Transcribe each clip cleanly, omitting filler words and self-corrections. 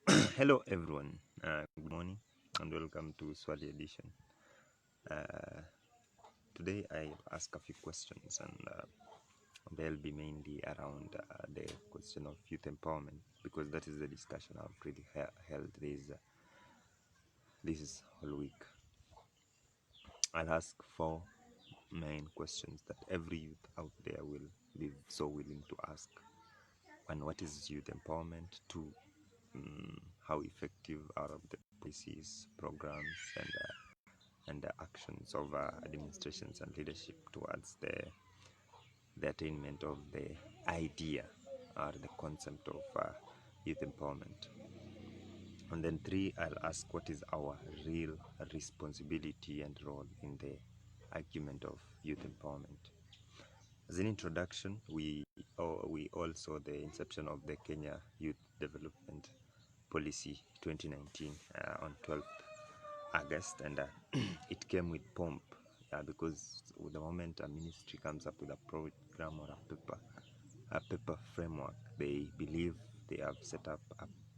Hello everyone, good morning and welcome to Swali Edition. Uh, Today I'll ask a few questions and they'll be mainly around the question of youth empowerment because that is the discussion I've really held this whole week. I'll ask four main questions that every youth out there will be so willing to ask. One, what is youth empowerment? Two, how effective are the policies, programs, and the actions of administrations and leadership towards the attainment of the idea or the concept of youth empowerment. And then three, I'll ask what is our real responsibility and role in the argument of youth empowerment. As an introduction, we all saw the inception of the Kenya Youth Development Policy 2019 on 12th August, and it came with pomp because the moment a ministry comes up with a program or a paper framework, they believe they have set up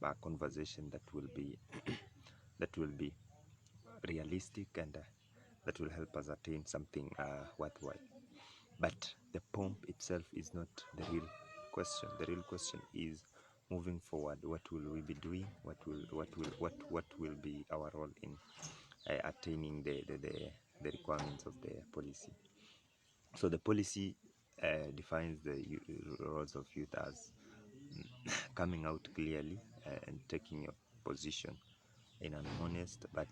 a conversation that will be that will be realistic and that will help us attain something worthwhile. But the pomp itself is not the real question. The real question is moving forward. What will we be doing? What will be our role in attaining the requirements of the policy? So the policy defines the roles of youth as coming out clearly and taking your position in an honest but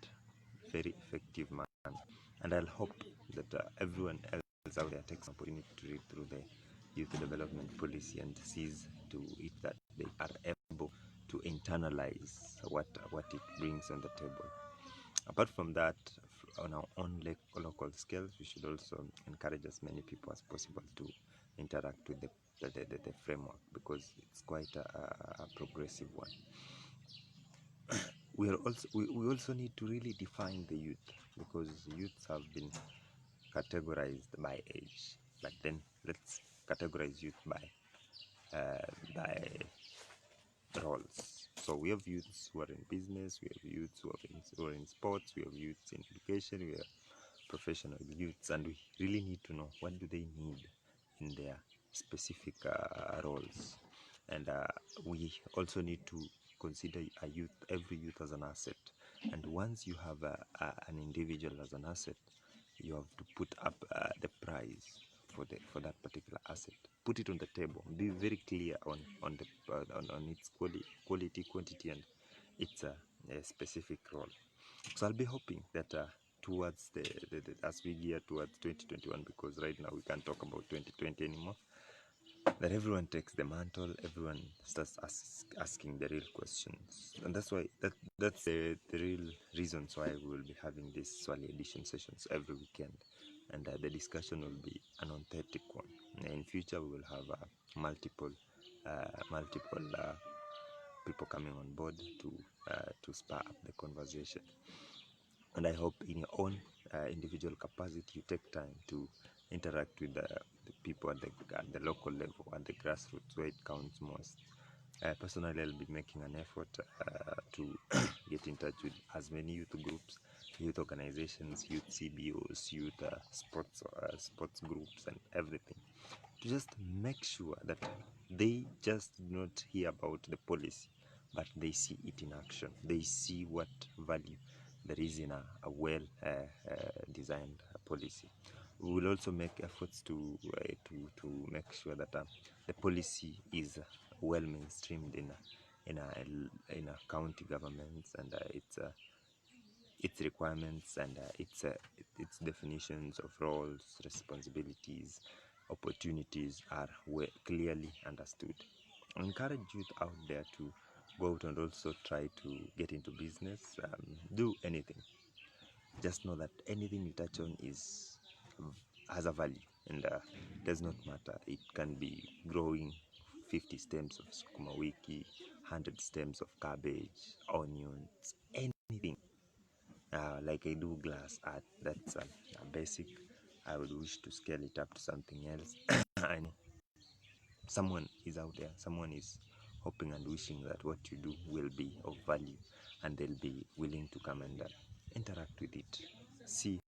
very effective manner. And I'll hope that everyone else out there takes an opportunity to read through the youth development policy and sees to it that they are able to internalize what it brings on the table. Apart from that, on our own local scales, we should also encourage as many people as possible to interact with the framework because it's quite a progressive one. We also need to really define the youth because youths have been categorized by age, but then let's categorize youth by roles. So we have youths who are in business, we have youths who are in sports, we have youths in education, we have professional youths, and we really need to know what do they need in their specific roles. And we also need to consider every youth as an asset. And once you have an individual as an asset, you have to put up the price for that particular asset. Put it on the table. Be very clear on its quality, quantity, and its a specific role. So I'll be hoping that towards as we gear towards 2021, because right now we can't talk about 2020 anymore, that everyone takes the mantle, everyone starts asking the real questions, and that's the real reasons why we will be having these Swali Edition sessions every weekend, and the discussion will be an authentic one. In future, we will have multiple people coming on board to spur up the conversation. And I hope in your own individual capacity, you take time to interact with the people at the local level, at the grassroots, where it counts most. Personally, I'll be making an effort to get in touch with as many youth groups, youth organizations, youth CBOs, youth sports groups, and everything, to just make sure that they just do not hear about the policy, but they see it in action. They see what value there is in a well designed policy. We will also make efforts to make sure that the policy is well mainstreamed in a county governments, and its requirements and its definitions of roles, responsibilities, opportunities are clearly understood. I encourage youth out there to go out and also try to get into business. Do anything. Just know that anything you touch on has a value, and does not matter. It can be growing 50 stems of sukuma wiki, 100 stems of cabbage, onions, anything. Like I do glass art, that's a basic. I would wish to scale it up to something else. I know someone is out there, someone is hoping and wishing that what you do will be of value and they'll be willing to come and interact with it, see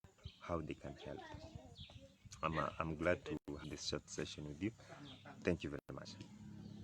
how they can help. I'm glad to have this short session with you. Thank you very much.